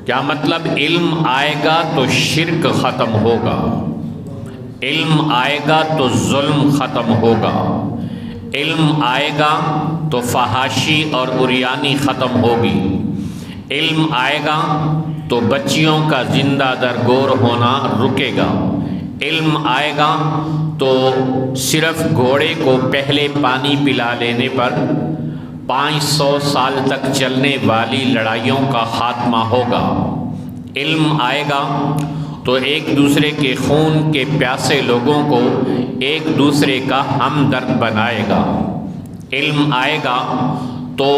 کیا مطلب علم آئے گا تو شرک ختم ہوگا، علم آئے گا تو ظلم ختم ہوگا، علم آئے گا تو فحاشی اور عریانی ختم ہوگی، علم آئے گا تو بچیوں کا زندہ درگور ہونا رکے گا، علم آئے گا تو صرف گھوڑے کو پہلے پانی پلا لینے پر 500 سال تک چلنے والی لڑائیوں کا خاتمہ ہوگا، علم آئے گا تو ایک دوسرے کے خون کے پیاسے لوگوں کو ایک دوسرے کا ہمدرد بنائے گا، علم آئے گا تو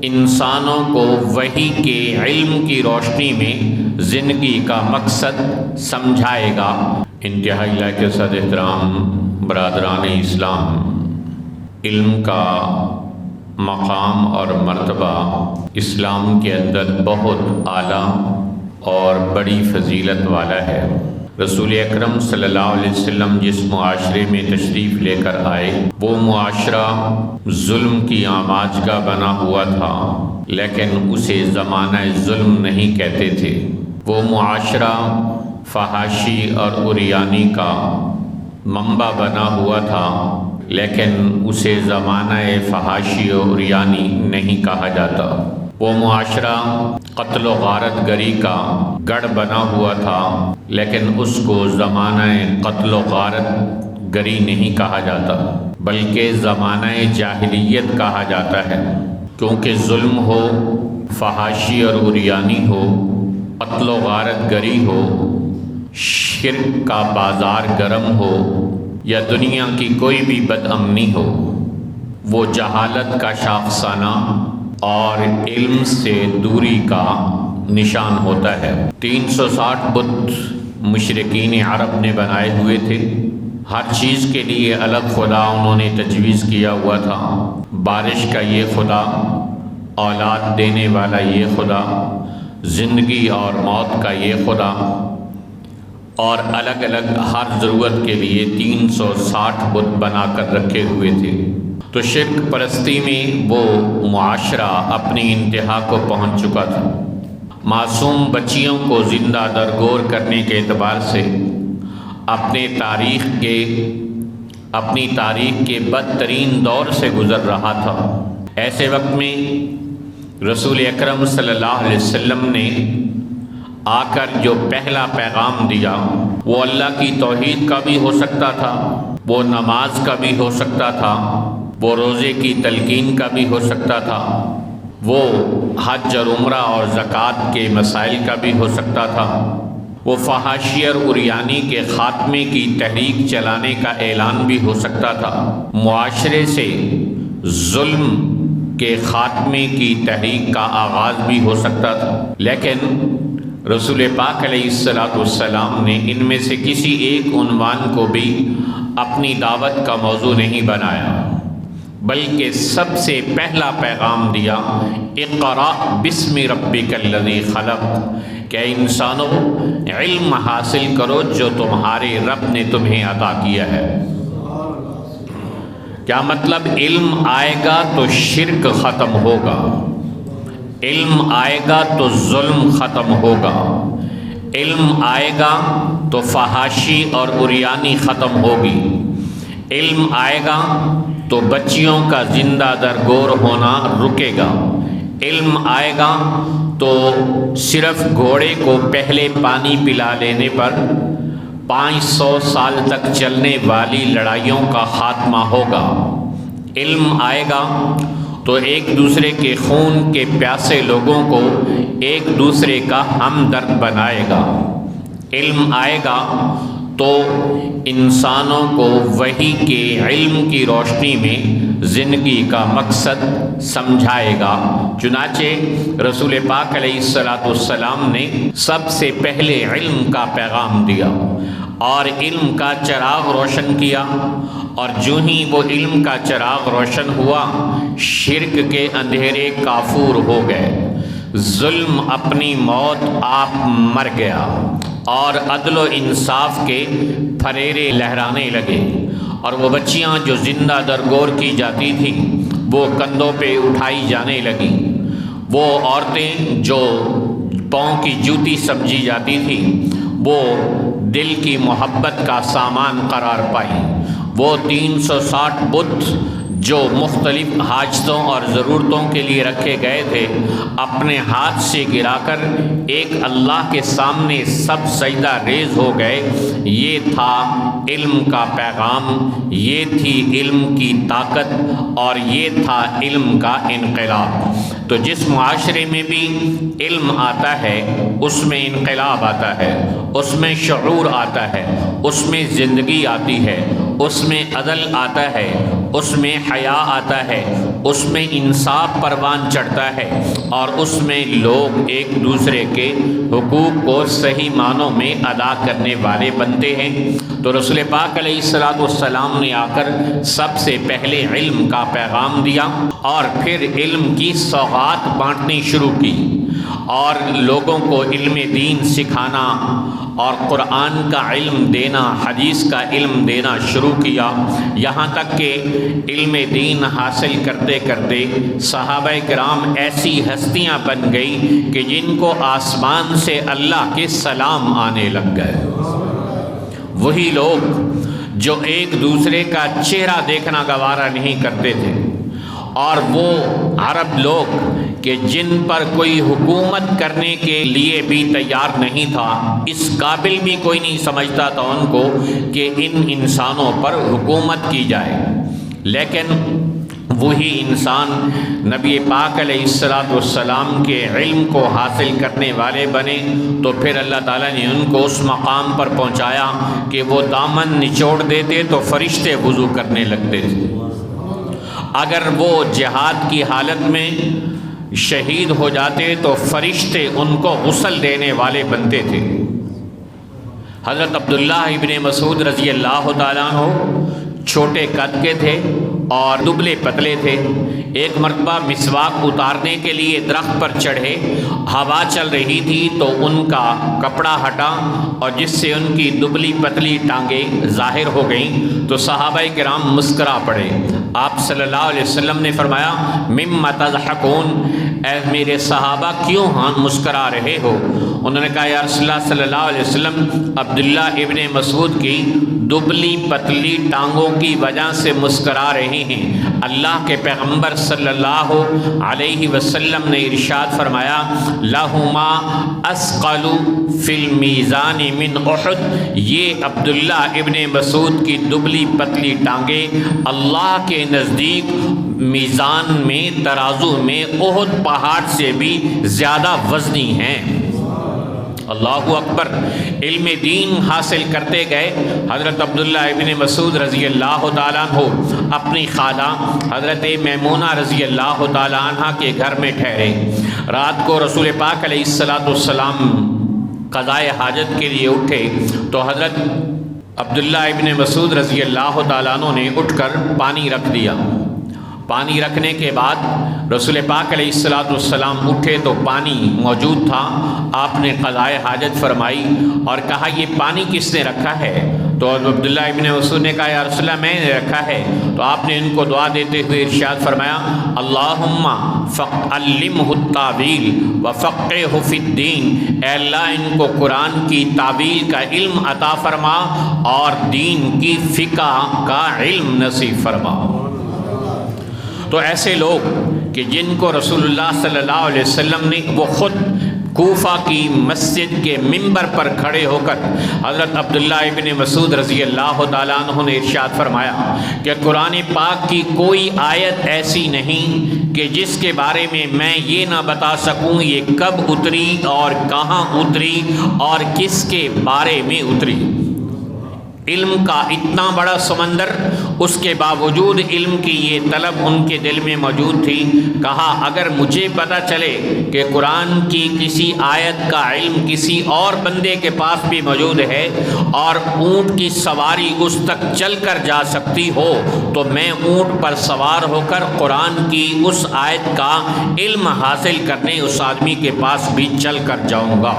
انسانوں کو وحی کے علم کی روشنی میں زندگی کا مقصد سمجھائے گا۔ انتہائی لائق صد احترام برادران اسلام، علم کا مقام اور مرتبہ اسلام کے اندر بہت اعلیٰ اور بڑی فضیلت والا ہے۔ رسول اکرم صلی اللہ علیہ وسلم جس معاشرے میں تشریف لے کر آئے وہ معاشرہ ظلم کی آماج کا بنا ہوا تھا، لیکن اسے زمانہ ظلم نہیں کہتے تھے۔ وہ معاشرہ فحاشی اور عریانی کا منبع بنا ہوا تھا، لیکن اسے زمانہ فحاشی اور عریانی نہیں کہا جاتا۔ وہ معاشرہ قتل و غارت گری کا گڑھ بنا ہوا تھا، لیکن اس کو زمانہ قتل و غارت گری نہیں کہا جاتا، بلکہ زمانہ جاہلیت کہا جاتا ہے، کیونکہ ظلم ہو، فحاشی اور عریانی ہو، قتل و غارت گری ہو، شرک کا بازار گرم ہو، یا دنیا کی کوئی بھی بد امنی ہو، وہ جہالت کا شاخسانہ اور علم سے دوری کا نشان ہوتا ہے۔ 360 بت مشرکین عرب نے بنائے ہوئے تھے، ہر چیز کے لیے الگ خدا انہوں نے تجویز کیا ہوا تھا۔ بارش کا یہ خدا، اولاد دینے والا یہ خدا، زندگی اور موت کا یہ خدا، اور الگ الگ ہر ضرورت کے لیے 360 بت بنا کر رکھے ہوئے تھے۔ تو شرک پرستی میں وہ معاشرہ اپنی انتہا کو پہنچ چکا تھا۔ معصوم بچیوں کو زندہ درگور کرنے کے اعتبار سے اپنی تاریخ کے بدترین دور سے گزر رہا تھا۔ ایسے وقت میں رسول اکرم صلی اللہ علیہ وسلم نے آ کر جو پہلا پیغام دیا وہ اللہ کی توحید کا بھی ہو سکتا تھا، وہ نماز کا بھی ہو سکتا تھا، وہ روزے کی تلقین کا بھی ہو سکتا تھا، وہ حج اور عمرہ اور زکوٰۃ کے مسائل کا بھی ہو سکتا تھا، وہ فحاشی اور عریانی کے خاتمے کی تحریک چلانے کا اعلان بھی ہو سکتا تھا، معاشرے سے ظلم کے خاتمے کی تحریک کا آغاز بھی ہو سکتا تھا، لیکن رسول پاک علیہ السلام نے ان میں سے کسی ایک عنوان کو بھی اپنی دعوت کا موضوع نہیں بنایا، بلکہ سب سے پہلا پیغام دیا، اقرأ بسم ربک الذی خلق، کہ انسانوں علم حاصل کرو جو تمہارے رب نے تمہیں عطا کیا ہے۔ کیا مطلب علم آئے گا تو شرک ختم ہوگا، علم آئے گا تو ظلم ختم ہوگا، علم آئے گا تو فحاشی اور عریانی ختم ہوگی، علم آئے گا تو بچیوں کا زندہ درگور ہونا رکے گا، علم آئے گا تو صرف گھوڑے کو پہلے پانی پلا لینے پر 500 سال تک چلنے والی لڑائیوں کا خاتمہ ہوگا، علم آئے گا تو ایک دوسرے کے خون کے پیاسے لوگوں کو ایک دوسرے کا ہمدرد بنائے گا، علم آئے گا تو انسانوں کو وحی کے علم کی روشنی میں زندگی کا مقصد سمجھائے گا۔ چنانچہ رسول پاک علیہ السلام نے سب سے پہلے علم کا پیغام دیا اور علم کا چراغ روشن کیا، اور جو ہی وہ علم کا چراغ روشن ہوا شرک کے اندھیرے کافور ہو گئے، ظلم اپنی موت آپ مر گیا، اور عدل و انصاف کے پھریرے لہرانے لگے، اور وہ بچیاں جو زندہ درگور کی جاتی تھیں وہ کندھوں پہ اٹھائی جانے لگیں، وہ عورتیں جو پاؤں کی جوتی سمجھی جاتی تھی، وہ دل کی محبت کا سامان قرار پائی۔ وہ 360 بت جو مختلف حاجتوں اور ضرورتوں کے لیے رکھے گئے تھے، اپنے ہاتھ سے گرا کر ایک اللہ کے سامنے سب سجدہ ریز ہو گئے۔ یہ تھا علم کا پیغام، یہ تھی علم کی طاقت، اور یہ تھا علم کا انقلاب۔ تو جس معاشرے میں بھی علم آتا ہے اس میں انقلاب آتا ہے، اس میں شعور آتا ہے، اس میں زندگی آتی ہے، اس میں عدل آتا ہے، اس میں حیا آتا ہے، اس میں انصاف پروان چڑھتا ہے، اور اس میں لوگ ایک دوسرے کے حقوق کو صحیح معنوں میں ادا کرنے والے بنتے ہیں۔ تو رسول پاک علیہ السلام نے آ کر سب سے پہلے علم کا پیغام دیا، اور پھر علم کی سوغات بانٹنی شروع کی، اور لوگوں کو علم دین سکھانا اور قرآن کا علم دینا، حدیث کا علم دینا شروع کیا، یہاں تک کہ علم دین حاصل کرتے کرتے صحابہ کرام ایسی ہستیاں بن گئی کہ جن کو آسمان سے اللہ کے سلام آنے لگ گئے۔ وہی لوگ جو ایک دوسرے کا چہرہ دیکھنا گوارا نہیں کرتے تھے، اور وہ عرب لوگ کہ جن پر کوئی حکومت کرنے کے لیے بھی تیار نہیں تھا، اس قابل بھی کوئی نہیں سمجھتا تھا ان کو کہ ان انسانوں پر حکومت کی جائے، لیکن وہی انسان نبی پاک علیہ السلام کے علم کو حاصل کرنے والے بنے، تو پھر اللہ تعالیٰ نے ان کو اس مقام پر پہنچایا کہ وہ دامن نچوڑ دیتے تو فرشتے وضو کرنے لگتے تھے، اگر وہ جہاد کی حالت میں شہید ہو جاتے تو فرشتے ان کو غسل دینے والے بنتے تھے۔ حضرت عبداللہ ابن مسعود رضی اللہ تعالیٰ عنہ چھوٹے قد کے تھے اور دبلے پتلے تھے۔ ایک مرتبہ مسواک اتارنے کے لیے درخت پر چڑھے، ہوا چل رہی تھی تو ان کا کپڑا ہٹا، اور جس سے ان کی دبلی پتلی ٹانگیں ظاہر ہو گئیں، تو صحابہ کرام مسکرا پڑے۔ آپ صلی اللہ علیہ وسلم نے فرمایا مما تضحکون، اے میرے صحابہ کیوں مسکرا رہے ہو؟ انہوں نے کہا یا رسول اللہ صلی اللہ علیہ وسلم، عبداللہ ابن مسعود کی دبلی پتلی ٹانگوں کی وجہ سے مسکرا رہے ہیں۔ اللہ کے پیغمبر صلی اللہ علیہ وسلم نے ارشاد فرمایا لہما اثقل فی المیزان من احد، یہ عبداللہ ابن مسعود کی دبلی پتلی ٹانگیں اللہ کے نزدیک میزان میں، ترازو میں احد پہاڑ سے بھی زیادہ وزنی ہیں۔ اللہ اکبر۔ علم دین حاصل کرتے گئے۔ حضرت عبداللہ ابن مسعود رضی اللہ تعالیٰ عنہ اپنی خالہ حضرت میمونہ رضی اللہ تعالیٰ عنہ کے گھر میں ٹھہرے۔ رات کو رسول پاک علیہ السلام قضائے حاجت کے لیے اٹھے تو حضرت عبداللہ ابن مسعود رضی اللہ تعالیٰ عنہ نے اٹھ کر پانی رکھ دیا۔ پانی رکھنے کے بعد رسول پاک علیہ السلام اٹھے تو پانی موجود تھا۔ آپ نے قضائے حاجت فرمائی اور کہا یہ پانی کس نے رکھا ہے؟ تو عبداللہ ابن مسعود نے کہا یا رسول اللہ میں نے رکھا ہے۔ تو آپ نے ان کو دعا دیتے ہوئے ارشاد فرمایا اللہم علمہ التاویل وفقہہ فی الدین، اے اللہ ان کو قرآن کی تعویل کا علم عطا فرما اور دین کی فقہ کا علم نصیب فرما۔ تو ایسے لوگ کہ جن کو رسول اللہ صلی اللہ علیہ وسلم نے، وہ خود کوفہ کی مسجد کے منبر پر کھڑے ہو کر حضرت عبداللہ ابن مسعود رضی اللہ تعالیٰ عنہ نے ارشاد فرمایا کہ قرآن پاک کی کوئی آیت ایسی نہیں کہ جس کے بارے میں یہ نہ بتا سکوں یہ کب اتری اور کہاں اتری اور کس کے بارے میں اتری۔ علم کا اتنا بڑا سمندر، اس کے باوجود علم کی یہ طلب ان کے دل میں موجود تھی۔ کہا اگر مجھے پتہ چلے کہ قرآن کی کسی آیت کا علم کسی اور بندے کے پاس بھی موجود ہے اور اونٹ کی سواری اس تک چل کر جا سکتی ہو تو میں اونٹ پر سوار ہو کر قرآن کی اس آیت کا علم حاصل کرنے اس آدمی کے پاس بھی چل کر جاؤں گا۔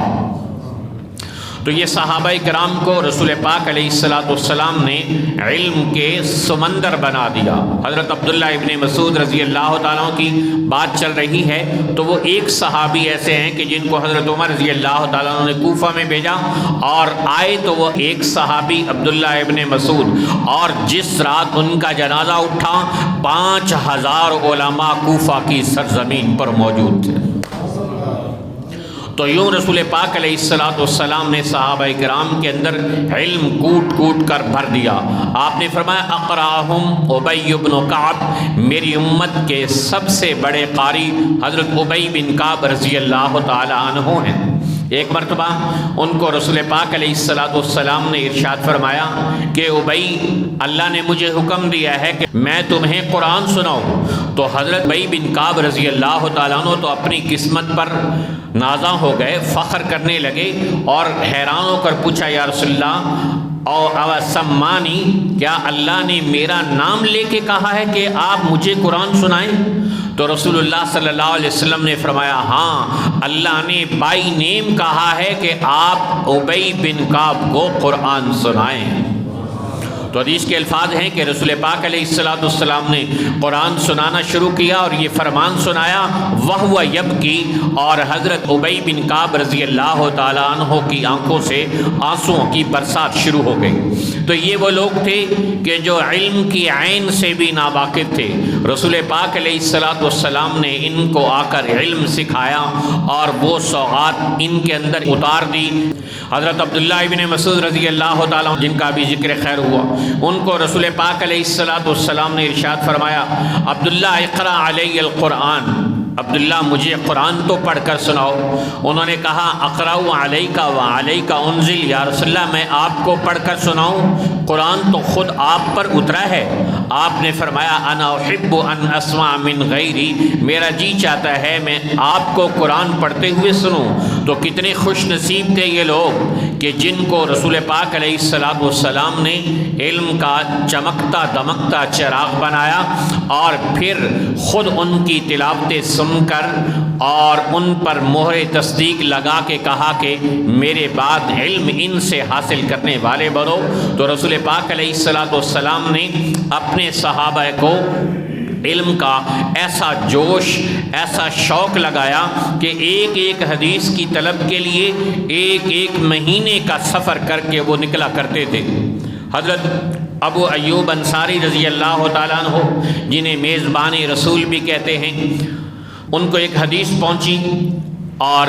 تو یہ صحابہ کرام کو رسول پاک علیہ السلام نے علم کے سمندر بنا دیا۔ حضرت عبداللہ ابن مسعود رضی اللہ تعالیٰ کی بات چل رہی ہے تو وہ ایک صحابی ایسے ہیں کہ جن کو حضرت عمر رضی اللہ تعالیٰ نے کوفہ میں بھیجا، اور آئے تو وہ ایک صحابی عبداللہ ابن مسعود، اور جس رات ان کا جنازہ اٹھا 5000 علماء کوفہ کی سرزمین پر موجود تھے۔ تو یوں رسول پاک علیہ السلام نے صحابہ کرام کے اندر علم کوٹ کوٹ کر بھر دیا۔ آپ نے فرمایا اقراہم ابی بن کعب، میری امت کے سب سے بڑے قاری حضرت ابی بن کعب رضی اللہ تعالی عنہ ہیں۔ ایک مرتبہ ان کو رسول پاک علیہ السلام نے ارشاد فرمایا کہ ابی، اللہ نے مجھے حکم دیا ہے کہ میں تمہیں قرآن سناؤں۔ تو حضرت ابی بن کعب رضی اللہ تعالیٰ عنہ تو اپنی قسمت پر نازاں ہو گئے، فخر کرنے لگے اور حیران ہو کر پوچھا یا رسول اللہ او سمانی، کیا اللہ نے میرا نام لے کے کہا ہے کہ آپ مجھے قرآن سنائیں؟ تو رسول اللہ صلی اللہ علیہ وسلم نے فرمایا ہاں، اللہ نے بائی نیم کہا ہے کہ آپ ابی بن کعب کو قرآن سنائیں۔ تو حدیث کے الفاظ ہیں کہ رسول پاک علیہ السلام نے قرآن سنانا شروع کیا اور یہ فرمان سنایا وَهُوَ يَبْكِي، اور حضرت ابی بن کعب رضی اللہ تعالیٰ عنہ کی آنکھوں سے آنسوؤں کی برسات شروع ہو گئی۔ تو یہ وہ لوگ تھے کہ جو علم کی عین سے بھی ناواقف تھے۔ رسول پاک علیہ السلام نے ان کو آ کر علم سکھایا اور وہ سوغات ان کے اندر اتار دی۔ حضرت عبداللہ ابن مسعود رضی اللہ تعالیٰ جن کا بھی ذکر خیر ہوا، ان کو رسول پاک علیہ السلام نے ارشاد فرمایا عبداللہ اقرأ علی القرآن، عبداللہ مجھے قرآن تو پڑھ کر سناؤ۔ انہوں نے کہا اقرأ علیک وعلیک انزل، یا رسول اللہ میں آپ کو پڑھ کر سناؤں؟ قرآن تو خود آپ پر اترا ہے۔ آپ نے فرمایا انا احب ان اسمع من غیری، میرا جی چاہتا ہے میں آپ کو قرآن پڑھتے ہوئے سنوں۔ تو کتنے خوش نصیب تھے یہ لوگ کہ جن کو رسول پاک علیہ السلام نے علم کا چمکتا دمکتا چراغ بنایا، اور پھر خود ان کی تلاوتیں سن کر اور ان پر مہر تصدیق لگا کے کہا کہ میرے بعد علم ان سے حاصل کرنے والے بنو۔ تو رسول پاک علیہ السلام نے اپنے صحابہ کو علم کا ایسا جوش، ایسا شوق لگایا کہ ایک ایک حدیث کی طلب کے لیے ایک ایک مہینے کا سفر کر کے وہ نکلا کرتے تھے۔ حضرت ابو ایوب انصاری رضی اللہ تعالیٰ عنہ، جنہیں میزبان رسول بھی کہتے ہیں، ان کو ایک حدیث پہنچی اور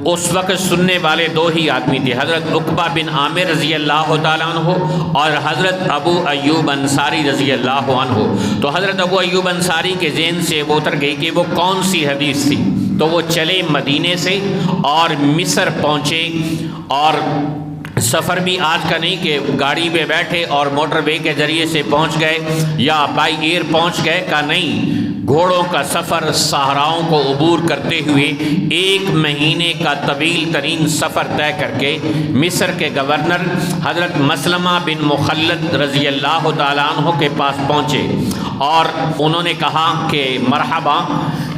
اس وقت سننے والے دو ہی آدمی تھے، حضرت عقبہ بن عامر رضی اللہ تعالیٰ عنہ اور حضرت ابو ایوب انصاری رضی اللہ عنہ۔ تو حضرت ابو ایوب انصاری کے ذہن سے وہ اتر گئی کہ وہ کون سی حدیث تھی، تو وہ چلے مدینے سے اور مصر پہنچے، اور سفر بھی آج کا نہیں کہ گاڑی میں بیٹھے اور موٹر وے کے ذریعے سے پہنچ گئے یا بائی ایئر پہنچ گئے کا نہیں، گھوڑوں کا سفر صحراؤں کو عبور کرتے ہوئے 1 مہینے کا طویل ترین سفر طے کر کے مصر کے گورنر حضرت مسلمہ بن مخلد رضی اللہ تعالیٰ عنہ کے پاس پہنچے، اور انہوں نے کہا کہ مرحبا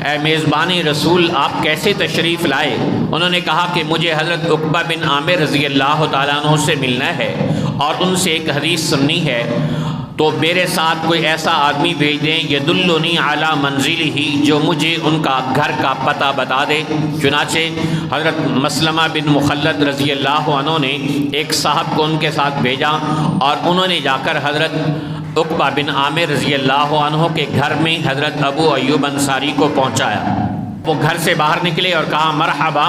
اے میزبان رسول، آپ کیسے تشریف لائے؟ انہوں نے کہا کہ مجھے حضرت عقبہ بن عامر رضی اللہ تعالیٰ عنہ سے ملنا ہے اور ان سے ایک حدیث سننی ہے، تو میرے ساتھ کوئی ایسا آدمی بھیج دیں یدلنی علی منزلہ، جو مجھے ان کا گھر کا پتہ بتا دے۔ چنانچہ حضرت مسلمہ بن مخلد رضی اللہ عنہ نے ایک صاحب کو ان کے ساتھ بھیجا، اور انہوں نے جا کر حضرت عقبہ بن عامر رضی اللہ عنہ کے گھر میں حضرت ابو ایوب انصاری کو پہنچایا۔ وہ گھر سے باہر نکلے اور کہا مرحبا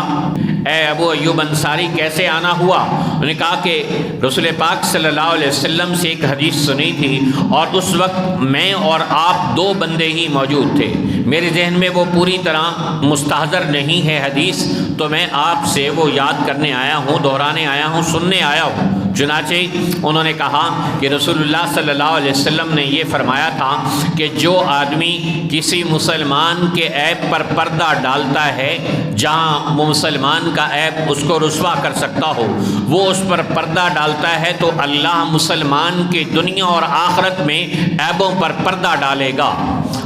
اے ابو ایوب انصاری، کیسے آنا ہوا؟ انہوں نے کہا کہ رسول پاک صلی اللہ علیہ وسلم سے ایک حدیث سنی تھی، اور اس وقت میں اور آپ 2 بندے ہی موجود تھے، میرے ذہن میں وہ پوری طرح مستحضر نہیں ہے حدیث، تو میں آپ سے وہ یاد کرنے آیا ہوں، دہرانے آیا ہوں، سننے آیا ہوں۔ چنانچہ انہوں نے کہا کہ رسول اللہ صلی اللہ علیہ وسلم نے یہ فرمایا تھا کہ جو آدمی کسی مسلمان کے عیب پر پردہ ڈالتا ہے، جہاں وہ مسلمان کا عیب اس کو رسوا کر سکتا ہو، وہ اس پر پردہ ڈالتا ہے، تو اللہ مسلمان کے دنیا اور آخرت میں عیبوں پر پردہ ڈالے گا۔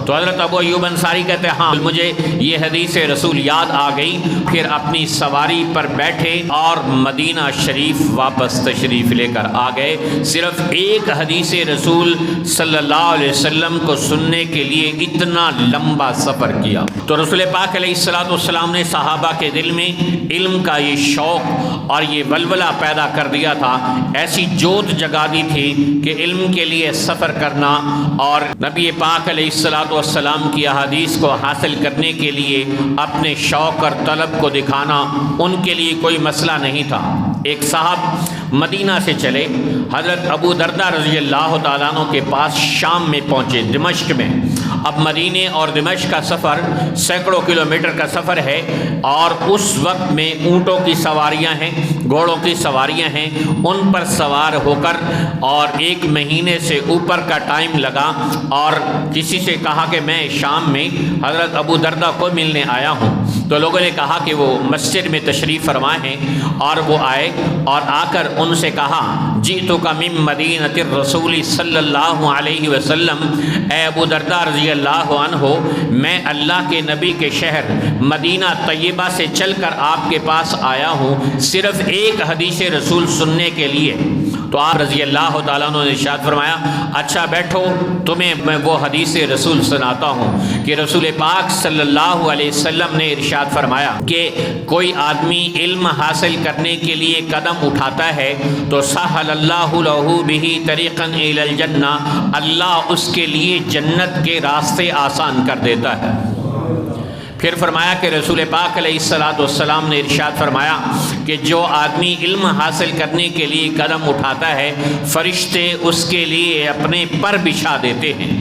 تو حضرت ابو ایوب انصاری کہتے ہیں ہاں مجھے یہ حدیث رسول یاد آ گئی، پھر اپنی سواری پر بیٹھے اور مدینہ شریف واپس تشریف لے کر آ گئے، صرف ایک حدیث رسول صلی اللہ علیہ وسلم کو سننے کے لیے اتنا لمبا سفر کیا۔ تو رسول پاک علیہ الصلوۃ والسلام نے صحابہ کے دل میں علم کا یہ شوق اور یہ ولولہ پیدا کر دیا تھا، ایسی جوت جگا دی تھی کہ علم کے لیے سفر کرنا اور نبی پاک علیہ الصلوۃ والسلام کی احادیث کو حاصل کرنے کے لیے اپنے شوق اور طلب کو دکھانا ان کے لیے کوئی مسئلہ نہیں تھا۔ ایک صاحب مدینہ سے چلے، حضرت ابو دردہ رضی اللہ تعالیٰ عنہ کے پاس شام میں پہنچے، دمشق میں۔ اب مدینے اور دمشق کا سفر سینکڑوں کلومیٹر کا سفر ہے، اور اس وقت میں اونٹوں کی سواریاں ہیں، گھوڑوں کی سواریاں ہیں، ان پر سوار ہو کر اور 1 مہینے سے اوپر کا ٹائم لگا، اور کسی سے کہا کہ میں شام میں حضرت ابو دردہ کو ملنے آیا ہوں، تو لوگوں نے کہا کہ وہ مسجد میں تشریف فرما ہیں، اور وہ آئے اور آ کر ان سے کہا جئتک من مدینۃ الرسول صلی اللہ علیہ وسلم، اے ابو دردہ رضی اللہ عنہ، میں اللہ کے نبی کے شہر مدینہ طیبہ سے چل کر آپ کے پاس آیا ہوں صرف ایک حدیث رسول سننے کے لیے۔ تو آپ رضی اللہ تعالیٰ عنہ نے ارشاد فرمایا اچھا بیٹھو، تمہیں میں وہ حدیث رسول سناتا ہوں کہ رسول پاک صلی اللہ علیہ وسلم نے ارشاد فرمایا کہ کوئی آدمی علم حاصل کرنے کے لیے قدم اٹھاتا ہے تو سہل اللہ لہ بہ طریقا الی الجنہ، اللہ اس کے لیے جنت کے راستے آسان کر دیتا ہے۔ پھر فرمایا کہ رسول پاک علیہ الصلوۃ والسلام نے ارشاد فرمایا کہ جو آدمی علم حاصل کرنے کے لیے قدم اٹھاتا ہے فرشتے اس کے لیے اپنے پر بچھا دیتے ہیں۔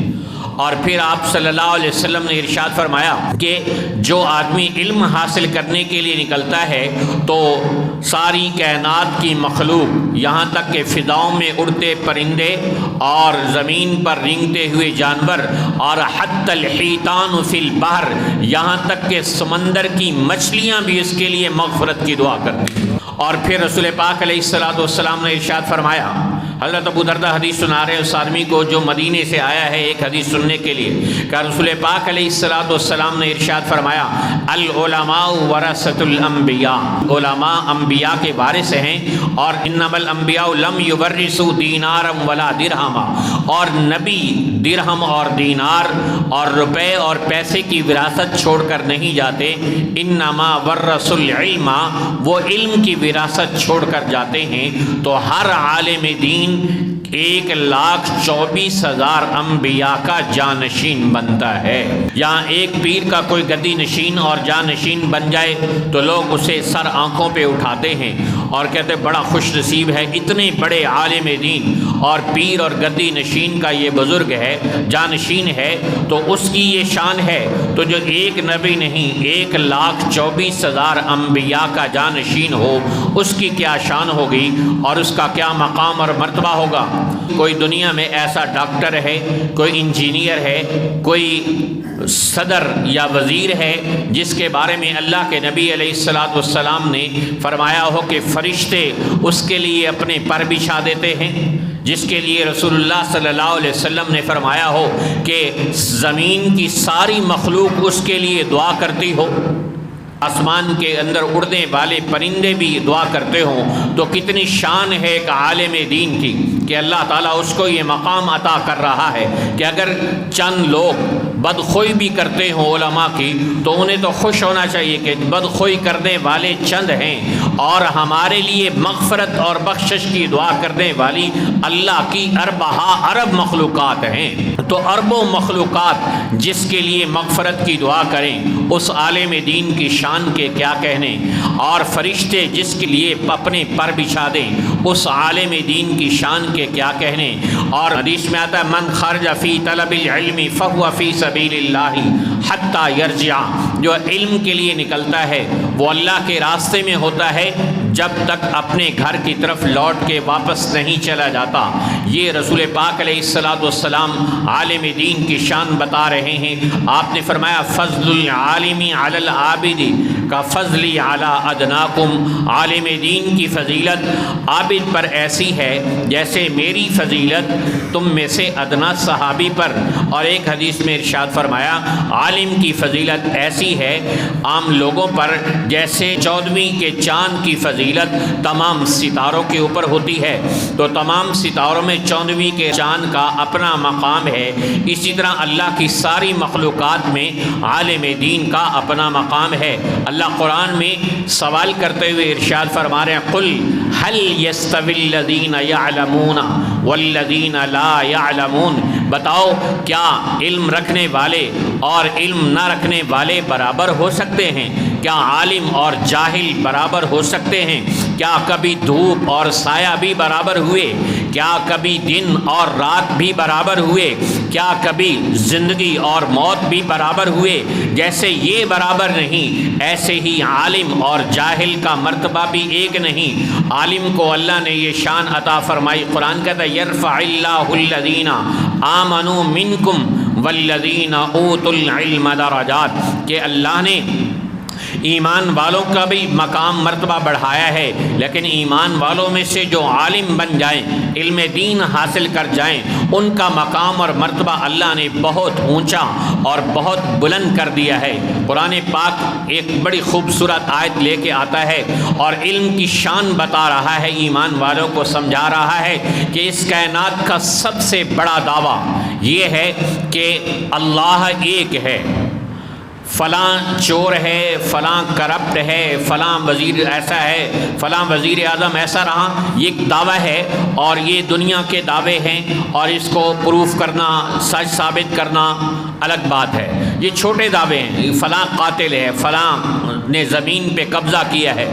اور پھر آپ صلی اللہ علیہ وسلم نے ارشاد فرمایا کہ جو آدمی علم حاصل کرنے کے لیے نکلتا ہے تو ساری کائنات کی مخلوق، یہاں تک کہ فضاؤں میں اڑتے پرندے اور زمین پر رینگتے ہوئے جانور، اور حتی الحیتان فی البحر، یہاں تک کہ سمندر کی مچھلیاں بھی اس کے لیے مغفرت کی دعا کرتی ہیں۔ اور پھر رسول پاک علیہ الصلوۃ والسلام نے ارشاد فرمایا، حضرت ابو دردہ حدیث سنا رہے ہیں اس آدمی کو جو مدینے سے آیا ہے ایک حدیث سننے کے لیے، کہ رسول پاک علیہ الصلوۃ والسلام نے ارشاد فرمایا العلماء ورثۃ الانبیاء، علماء انبیاء کے وارث ہیں، اور انما الانبیاء لم یورثوا دینارا ولا درہما، اور نبی درہم اور دینار اور روپے اور پیسے کی وراثت چھوڑ کر نہیں جاتے، انما ورثوا العلم، وہ علم کی وراثت چھوڑ کر جاتے ہیں۔ تو ہر عالم دین 1,24,000 انبیاء کا جانشین بنتا ہے۔ یہاں ایک پیر کا کوئی گدی نشین اور جانشین بن جائے تو لوگ اسے سر آنکھوں پہ اٹھاتے ہیں اور کہتے بڑا خوش نصیب ہے، اتنے بڑے عالم دین اور پیر اور گدی نشین کا یہ بزرگ ہے، جانشین ہے، تو اس کی یہ شان ہے۔ تو جو ایک نبی نہیں 1,24,000 انبیاء کا جانشین ہو، اس کی کیا شان ہوگی اور اس کا کیا مقام اور مرتبہ ہوگا۔ کوئی دنیا میں ایسا ڈاکٹر ہے، کوئی انجینئر ہے، کوئی صدر یا وزیر ہے جس کے بارے میں اللہ کے نبی علیہ الصلوۃ والسلام نے فرمایا ہو کہ فرشتے اس کے لیے اپنے پر بچھا دیتے ہیں، جس کے لیے رسول اللہ صلی اللہ علیہ وسلم نے فرمایا ہو کہ زمین کی ساری مخلوق اس کے لیے دعا کرتی ہو، آسمان کے اندر اڑنے والے پرندے بھی دعا کرتے ہوں، تو کتنی شان ہے ایک عالم دین کی کہ اللہ تعالیٰ اس کو یہ مقام عطا کر رہا ہے کہ اگر چند لوگ بدخوئی بھی کرتے ہوں علماء کی تو انہیں تو خوش ہونا چاہیے کہ بدخوئی کرنے والے چند ہیں، اور ہمارے لیے مغفرت اور بخشش کی دعا کرنے والی اللہ کی ارب مخلوقات ہیں۔ تو اربوں مخلوقات جس کے لیے مغفرت کی دعا کریں، اس عالم دین کی شان کے کیا کہنے، اور فرشتے جس کے لیے اپنے پر بچھا دیں، اس عالم دین کی شان کے کیا کہنے۔ اور حدیث میں آتا ہے من خرج فی طلب العلم فہو فی سبیل اللہ حتی یرجع، جو علم کے لیے نکلتا ہے وہ اللہ کے راستے میں ہوتا ہے جب تک اپنے گھر کی طرف لوٹ کے واپس نہیں چلا جاتا۔ یہ رسول پاک علیہ الصلوۃ والسلام عالم دین کی شان بتا رہے ہیں۔ آپ نے فرمایا فضل العالم علی العابد کا فضلی علی ادناکم، عالم دین کی فضیلت عابد پر ایسی ہے جیسے میری فضیلت تم میں سے ادنا صحابی پر۔ اور ایک حدیث میں ارشاد فرمایا عالم کی فضیلت ایسی ہے عام لوگوں پر جیسے 14ویں کے چاند کی فضیلت تمام ستاروں کے اوپر ہوتی ہے۔ تو تمام ستاروں میں 14ویں کے چاند کا اپنا مقام ہے، اسی طرح اللہ کی ساری مخلوقات میں عالم دین کا اپنا مقام ہے۔ اللہ قرآن میں سوال کرتے ہوئے ارشاد فرما رہے ہیں قل هل يستوي الذين يعلمون والذين لا يعلمون، بتاؤ کیا علم رکھنے والے اور علم نہ رکھنے والے برابر ہو سکتے ہیں؟ کیا عالم اور جاہل برابر ہو سکتے ہیں؟ کیا کبھی دھوپ اور سایہ بھی برابر ہوئے؟ کیا کبھی دن اور رات بھی برابر ہوئے؟ کیا کبھی زندگی اور موت بھی برابر ہوئے؟ جیسے یہ برابر نہیں، ایسے ہی عالم اور جاہل کا مرتبہ بھی ایک نہیں۔ عالم کو اللہ نے یہ شان عطا فرمائی، قرآن کہتا ہے یرفع اللہ الذین آمنوا منکم والذین اوتوا العلم درجات، کہ اللہ نے ایمان والوں کا بھی مقام مرتبہ بڑھایا ہے، لیکن ایمان والوں میں سے جو عالم بن جائیں، علم دین حاصل کر جائیں، ان کا مقام اور مرتبہ اللہ نے بہت اونچا اور بہت بلند کر دیا ہے۔ قرآن پاک ایک بڑی خوبصورت آیت لے کے آتا ہے اور علم کی شان بتا رہا ہے، ایمان والوں کو سمجھا رہا ہے کہ اس کائنات کا سب سے بڑا دعویٰ یہ ہے کہ اللہ ایک ہے، فلاں چور ہے، فلاں کرپٹ ہے، فلاں وزیر ایسا ہے، فلاں وزیر اعظم ایسا رہا، یہ ایک دعویٰ ہے اور یہ دنیا کے دعوے ہیں اور اس کو پروف کرنا، سچ ثابت کرنا الگ بات ہے۔ یہ چھوٹے دعوے ہیں، فلاں قاتل ہے، فلاں نے زمین پہ قبضہ کیا ہے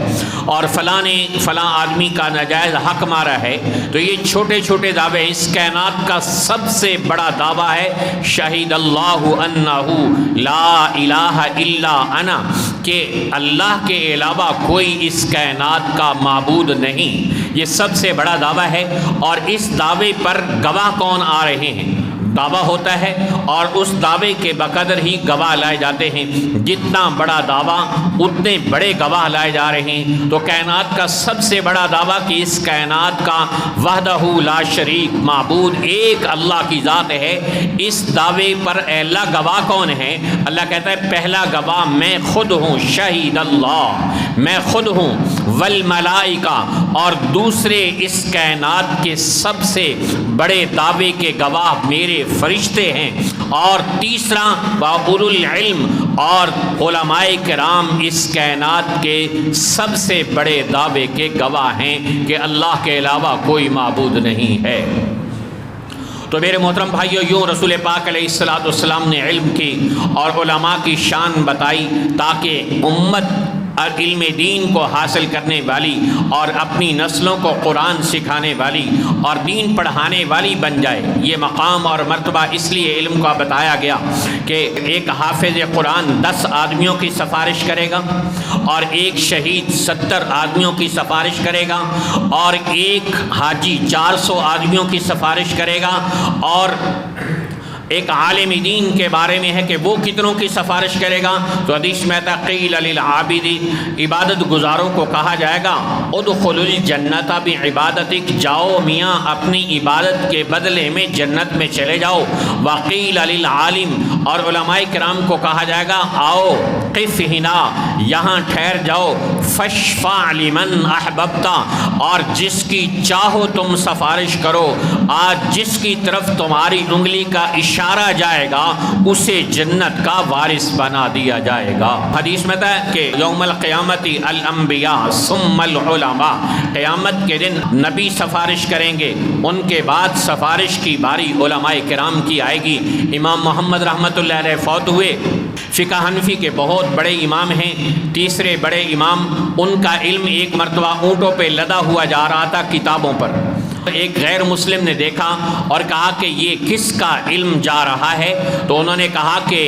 اور فلاں نے فلاں آدمی کا ناجائز حق مارا ہے، تو یہ چھوٹے چھوٹے دعوے ہیں۔ اس کائنات کا سب سے بڑا دعویٰ ہے شہید اللہ انہ لا الہ الا انا، کہ اللہ کے علاوہ کوئی اس کائنات کا معبود نہیں۔ یہ سب سے بڑا دعویٰ ہے، اور اس دعوے پر گواہ کون آ رہے ہیں؟ دعویٰ ہوتا ہے اور اس دعوے کے بقدر ہی گواہ لائے جاتے ہیں۔ جتنا بڑا دعویٰ اتنے بڑے گواہ لائے جا رہے ہیں۔ تو کائنات کا سب سے بڑا دعویٰ کہ اس کائنات کا وحدہ لا شریک معبود ایک اللہ کی ذات ہے، اس دعوے پر اے اللہ گواہ کون ہے؟ اللہ کہتا ہے پہلا گواہ میں خود ہوں، شہید اللہ، میں خود ہوں، والملائکہ، اور دوسرے اس کائنات کے سب سے بڑے دعوے کے گواہ میرے فرشتے ہیں، اور تیسرا وَأُولُو الْعِلْمِ، اور علماء کرام اس کائنات کے سب سے بڑے دعوے کے گواہ ہیں کہ اللہ کے علاوہ کوئی معبود نہیں ہے۔ تو میرے محترم بھائیو، یوں رسول پاک علیہ السلام نے علم کی اور علماء کی شان بتائی تاکہ امت علم دین کو حاصل کرنے والی اور اپنی نسلوں کو قرآن سکھانے والی اور دین پڑھانے والی بن جائے۔ یہ مقام اور مرتبہ اس لیے علم کا بتایا گیا کہ ایک حافظ قرآن 10 آدمیوں کی سفارش کرے گا، اور ایک شہید 70 آدمیوں کی سفارش کرے گا، اور ایک حاجی 400 آدمیوں کی سفارش کرے گا، اور ایک عالم دین کے بارے میں ہے کہ وہ کتنوں کی سفارش کرے گا۔ تو حدیث میں قیل للعابد، عبادت گزاروں کو کہا جائے گا ادخلوا الجنت بعبادتک، جاؤ میاں اپنی عبادت کے بدلے میں جنت میں چلے جاؤ۔ وقیل للعالم، اور علماء کرام کو کہا جائے گا آؤ قف ہنا، یہاں ٹھہر جاؤ، فاشفع لمن احببت، اور جس کی چاہو تم سفارش کرو، آج جس کی طرف تمہاری انگلی کا اشارہ جائے گا اسے جنت کا وارث بنا دیا جائے گا۔ حدیث میں ہے کہ یوم القیامت الانبیاء ثم العلماء، قیامت کے دن نبی سفارش کریں گے، ان کے بعد سفارش کی باری علماء کرام کی آئے گی۔ امام محمد رحمۃ اللہ علیہ فوت ہوئے، فقہ حنفی کے بہت بڑے امام ہیں، تیسرے بڑے امام، ان کا علم ایک مرتبہ اونٹوں پہ لدا ہوا جا رہا تھا کتابوں پر۔ ایک غیر مسلم نے دیکھا اور کہا کہ یہ کس کا علم جا رہا ہے؟ تو انہوں نے کہا کہ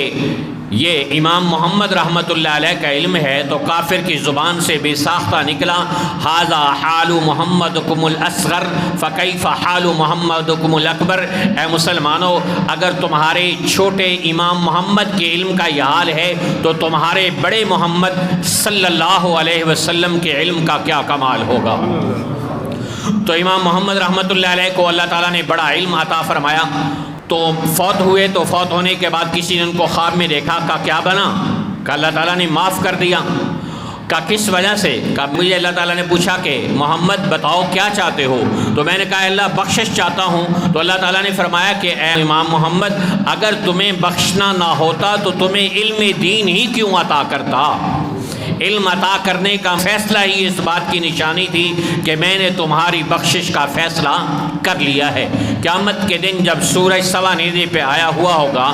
یہ امام محمد رحمۃ اللہ علیہ کا علم ہے تو کافر کی زبان سے بے ساختہ نکلا، ھذا حال محمدکم الاصغر فکیف حال محمدکم الاکبر۔ اے مسلمانوں، اگر تمہارے چھوٹے امام محمد کے علم کا یہ حال ہے تو تمہارے بڑے محمد صلی اللہ علیہ وسلم کے علم کا کیا کمال ہوگا۔ تو امام محمد رحمۃ اللہ علیہ کو اللہ تعالیٰ نے بڑا علم عطا فرمایا، تو فوت ہوئے تو فوت ہونے کے بعد کسی نے ان کو خواب میں دیکھا، کہا کیا بنا؟ کہا اللہ تعالیٰ نے معاف کر دیا۔ کہا کس وجہ سے؟ کہا مجھے اللہ تعالیٰ نے پوچھا کہ محمد بتاؤ کیا چاہتے ہو؟ تو میں نے کہا اللہ بخشش چاہتا ہوں۔ تو اللہ تعالیٰ نے فرمایا کہ اے امام محمد، اگر تمہیں بخشنا نہ ہوتا تو تمہیں علم دین ہی کیوں عطا کرتا؟ علم عطا کرنے کا فیصلہ ہی اس بات کی نشانی تھی کہ میں نے تمہاری بخشش کا فیصلہ کر لیا ہے۔ قیامت کے دن جب سورج سوا نیزے پہ آیا ہوا ہوگا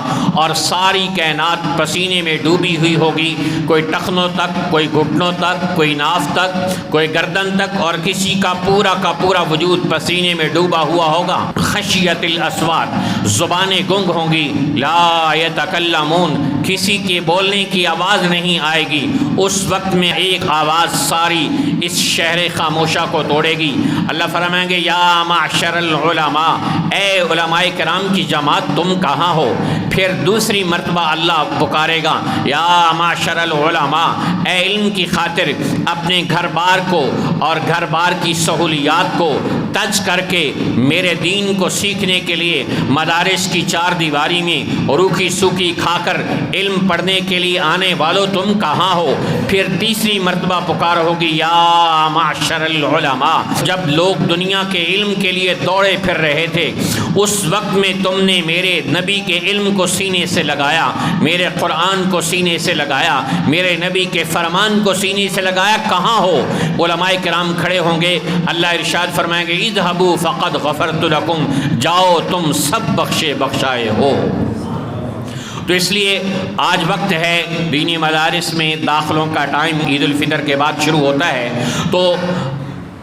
اور ساری کائنات پسینے میں ڈوبی ہوئی ہوگی، کوئی ٹخنوں تک، کوئی گھٹنوں تک، کوئی ناف تک، کوئی گردن تک، اور کسی کا پورا وجود پسینے میں ڈوبا ہوا ہوگا، خشیت الاصوات، زبانیں گنگ ہوں گی، لا یتکلمون، کسی کے بولنے کی آواز نہیں آئے گی۔ اس وقت میں ایک آواز ساری اس شہر خاموشہ کو توڑے گی۔ اللہ فرمائیں گے یا معشر العلماء، اے علماء کرام کی جماعت تم کہاں ہو؟ پھر دوسری مرتبہ اللہ پکارے گا یا معشر العلماء، اے علم کی خاطر اپنے گھر بار کو اور گھر بار کی سہولیات کو تج کر کے میرے دین کو سیکھنے کے لیے مدارس کی چار دیواری میں روکھی سوکھی کھا کر علم پڑھنے کے لیے آنے والوں تم کہاں ہو؟ پھر تیسری مرتبہ پکار ہوگی یا معشر العلماء، جب لوگ دنیا کے علم کے لیے دوڑے پھر رہے تھے اس وقت میں تم نے میرے نبی کے علم کو سینے سے لگایا، میرے قرآن کو سینے سے لگایا، میرے نبی کے فرمان کو سینے سے لگایا، کہاں ہو؟ علماء کرام کھڑے ہوں گے، اللہ ارشاد فرمائیں گے اذهبوا فقد غفرت لكم، جاؤ تم سب بخشے بخشائے ہو۔ تو اس لیے آج وقت ہے دینی مدارس میں داخلوں کا ٹائم عید الفطر کے بعد شروع ہوتا ہے، تو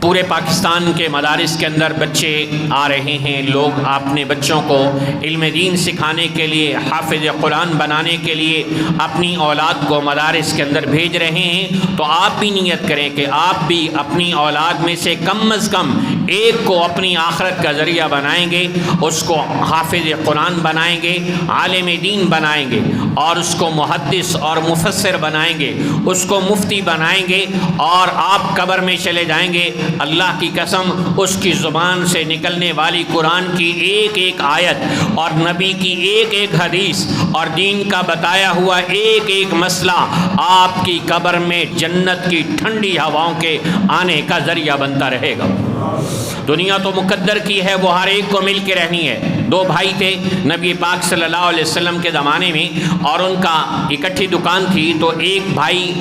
پورے پاکستان کے مدارس کے اندر بچے آ رہے ہیں، لوگ اپنے بچوں کو علم دین سکھانے کے لیے، حافظ قرآن بنانے کے لیے اپنی اولاد کو مدارس کے اندر بھیج رہے ہیں۔ تو آپ بھی نیت کریں کہ آپ بھی اپنی اولاد میں سے کم از کم ایک کو اپنی آخرت کا ذریعہ بنائیں گے، اس کو حافظ قرآن بنائیں گے، عالم دین بنائیں گے، اور اس کو محدث اور مفسر بنائیں گے، اس کو مفتی بنائیں گے، اور آپ قبر میں چلے جائیں گے، اللہ کی قسم اس کی زبان سے نکلنے والی قرآن کی ایک ایک آیت اور نبی کی ایک ایک حدیث اور دین کا بتایا ہوا ایک ایک مسئلہ آپ کی قبر میں جنت کی ٹھنڈی ہواؤں کے آنے کا ذریعہ بنتا رہے گا۔ دنیا تو مقدر کی ہے، وہ ہر ایک کو مل کے رہنی ہے۔ دو بھائی تھے نبی پاک صلی اللہ علیہ وسلم کے زمانے میں، اور ان کا اکٹھی دکان تھی، تو ایک بھائی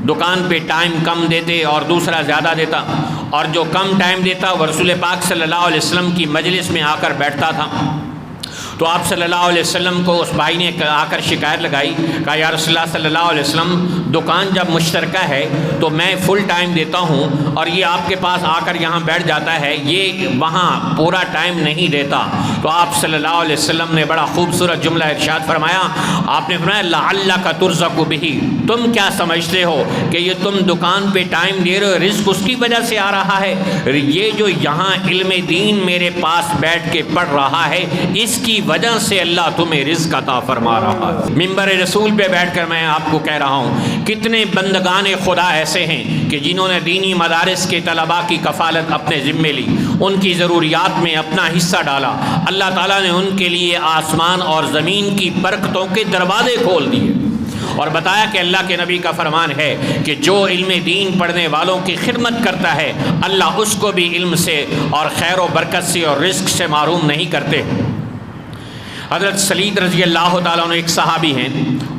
دکان پہ ٹائم کم دیتے اور دوسرا زیادہ دیتا، اور جو کم ٹائم دیتا وہ رسول پاک صلی اللہ علیہ وسلم کی مجلس میں آ کر بیٹھتا تھا۔ تو آپ صلی اللہ علیہ وسلم کو اس بھائی نے آ کر شکایت لگائی، کہا یا رسول اللہ صلی اللہ علیہ وسلم، دکان جب مشترکہ ہے تو میں فل ٹائم دیتا ہوں اور یہ آپ کے پاس آ کر یہاں بیٹھ جاتا ہے، یہ وہاں پورا ٹائم نہیں دیتا۔ تو آپ صلی اللہ علیہ وسلم نے بڑا خوبصورت جملہ ارشاد فرمایا، آپ نے فرمایا لعلک ترزق بہ، تم کیا سمجھتے ہو کہ یہ تم دکان پہ ٹائم دے رہے ہو، رزق اس کی وجہ سے آ رہا ہے؟ یہ جو یہاں علم دین میرے پاس بیٹھ کے پڑھ رہا ہے، اس کی وجہ سے اللہ تمہیں رزق عطا فرما رہا ہے۔ منبر رسول پہ بیٹھ کر میں آپ کو کہہ رہا ہوں، کتنے بندگان خدا ایسے ہیں کہ جنہوں نے دینی مدارس کے طلباء کی کفالت اپنے ذمے لی، ان کی ضروریات میں اپنا حصہ ڈالا، اللہ تعالیٰ نے ان کے لیے آسمان اور زمین کی برکتوں کے دروازے کھول دیے، اور بتایا کہ اللہ کے نبی کا فرمان ہے کہ جو علم دین پڑھنے والوں کی خدمت کرتا ہے اللہ اس کو بھی علم سے اور خیر و برکت سے اور رزق سے محروم نہیں کرتے۔ حضرت سلید رضی اللہ تعالیٰ عنہ ایک صحابی ہیں،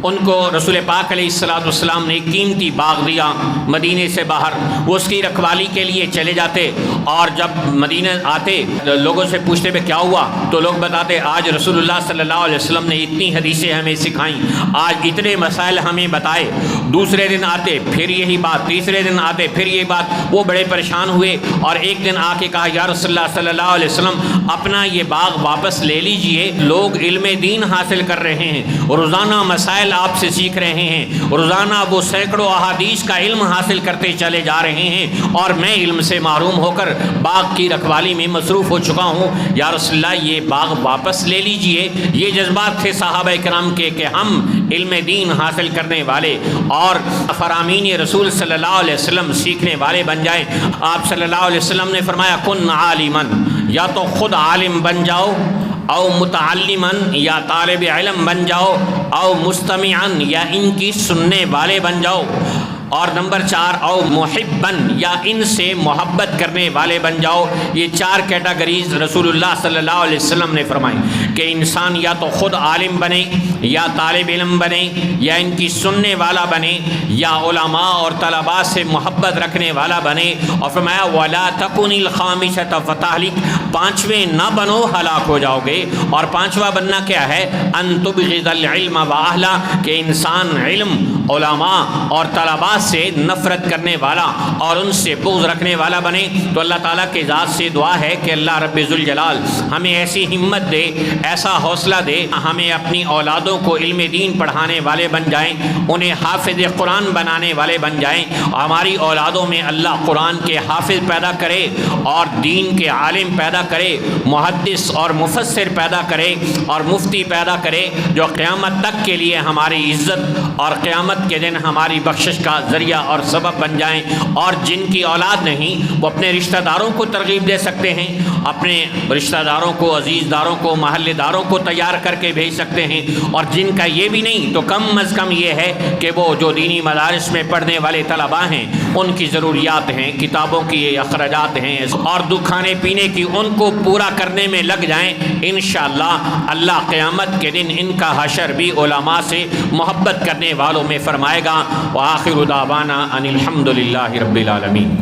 ان کو رسول پاک علیہ السلام نے ایک قیمتی باغ دیا مدینے سے باہر، وہ اس کی رکھوالی کے لیے چلے جاتے، اور جب مدینہ آتے لوگوں سے پوچھتے پہ کیا ہوا، تو لوگ بتاتے آج رسول اللہ صلی اللہ علیہ وسلم نے اتنی حدیثیں ہمیں سکھائیں، آج اتنے مسائل ہمیں بتائے۔ دوسرے دن آتے پھر یہی بات، تیسرے دن آتے پھر یہی بات، وہ بڑے پریشان ہوئے، اور ایک دن آ کے کہا یا رسول اللہ صلی اللہ علیہ وسلم اپنا یہ باغ واپس لے لیجئے، لوگ علم دین حاصل کر رہے ہیں، روزانہ مسائل آپ سے سیکھ رہے ہیں، روزانہ وہ سینکڑوں احادیث کا علم حاصل کرتے چلے جا رہے ہیں، اور میں علم سے محروم ہو کر باغ کی رکھوالی میں مصروف ہو چکا ہوں، یا رسول اللہ یہ باغ واپس لے لیجئے۔ یہ جذبات تھے صحابہ کرام کے کہ ہم علم دین حاصل کرنے والے اور فرامین رسول صلی اللہ علیہ وسلم سیکھنے والے بن جائیں۔ آپ صلی اللہ علیہ وسلم نے فرمایا کن عالمن، یا تو خود عالم بن جاؤ، او متعلمن، یا طالب علم بن جاؤ، او مستمعن، یا ان کی سننے والے بن جاؤ، اور نمبر 4 او محبن، یا ان سے محبت کرنے والے بن جاؤ۔ یہ 4 کیٹاگریز رسول اللہ صلی اللہ علیہ وسلم نے فرمائی کہ انسان یا تو خود عالم بنے، یا طالب علم بنے، یا ان کی سننے والا بنے، یا علماء اور طلباء سے محبت رکھنے والا بنے، اور فرمایا وَلَا تَكُنِ الْخَامِسَةَ فَتَهْلِكَ، 5ویں نہ بنو ہلاک ہو جاؤ گے۔ اور 5واں بننا کیا ہے؟ أَن تُبْغِضَ الْعِلْمَ وَأَهْلَهُ، کہ انسان علم، علماء اور طلباء سے نفرت کرنے والا اور ان سے بغض رکھنے والا بنے۔ تو اللہ تعالیٰ کے ذات سے دعا ہے کہ اللہ رب ذوالجلال ہمیں ایسی ہمت دے، ایسا حوصلہ دے، ہمیں اپنی اولادوں کو علم دین پڑھانے والے بن جائیں، انہیں حافظ قرآن بنانے والے بن جائیں۔ ہماری اولادوں میں اللہ قرآن کے حافظ پیدا کرے اور دین کے عالم پیدا کرے، محدث اور مفسر پیدا کرے اور مفتی پیدا کرے، جو قیامت تک کے لیے ہماری عزت اور قیامت کے دن ہماری بخشش کا ذریعہ اور سبب بن جائیں۔ اور جن کی اولاد نہیں وہ اپنے رشتہ داروں کو ترغیب دے سکتے ہیں، اپنے رشتہ داروں کو، عزیز داروں کو، محلے داروں کو تیار کر کے بھیج سکتے ہیں۔ اور جن کا یہ بھی نہیں تو کم از کم یہ ہے کہ وہ جو دینی مدارس میں پڑھنے والے طلباء ہیں ان کی ضروریات ہیں، کتابوں کی اخراجات ہیں اور کھانے پینے کی، ان کو پورا کرنے میں لگ جائیں۔ انشاءاللہ اللہ قیامت کے دن ان کا حشر بھی علماء سے محبت کرنے والوں میں فرمائے گا۔ وآخر دعوانا ان الحمد للہ رب العالمین۔